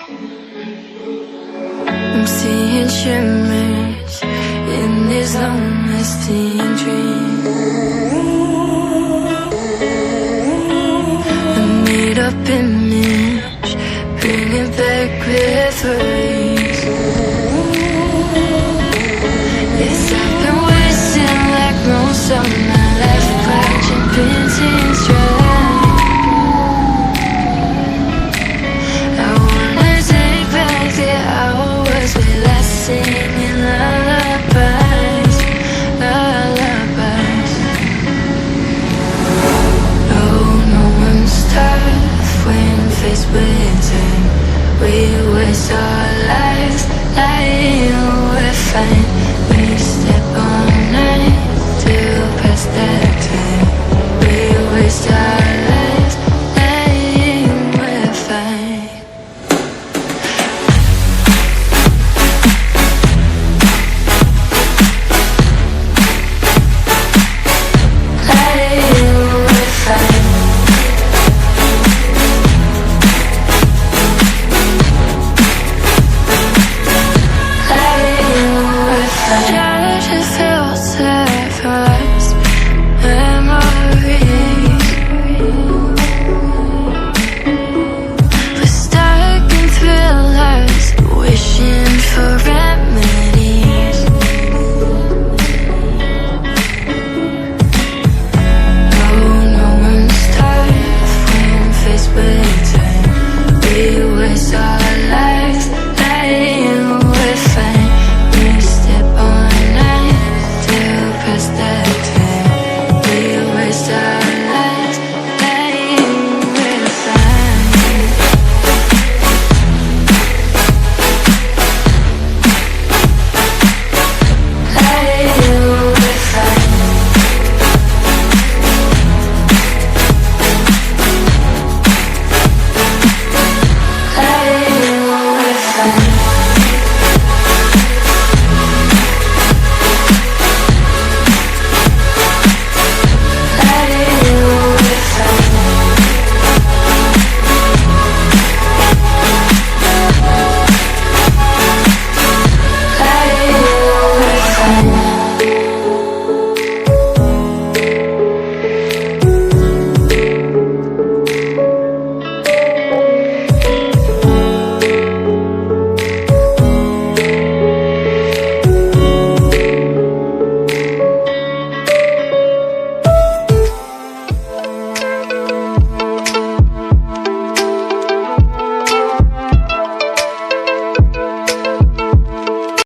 I'm seeing shimmers in these long-lasting dreams. A made-up image, bring it back with worries. Yes, I've been wasting like most of my life, watching paintings dry. Singing lullabies, lullabies. Oh, no one's tough when faced with time. We waste our lives lying, we're fine. We step all night to pass that time. We waste our lives lying, we're fine. Bye.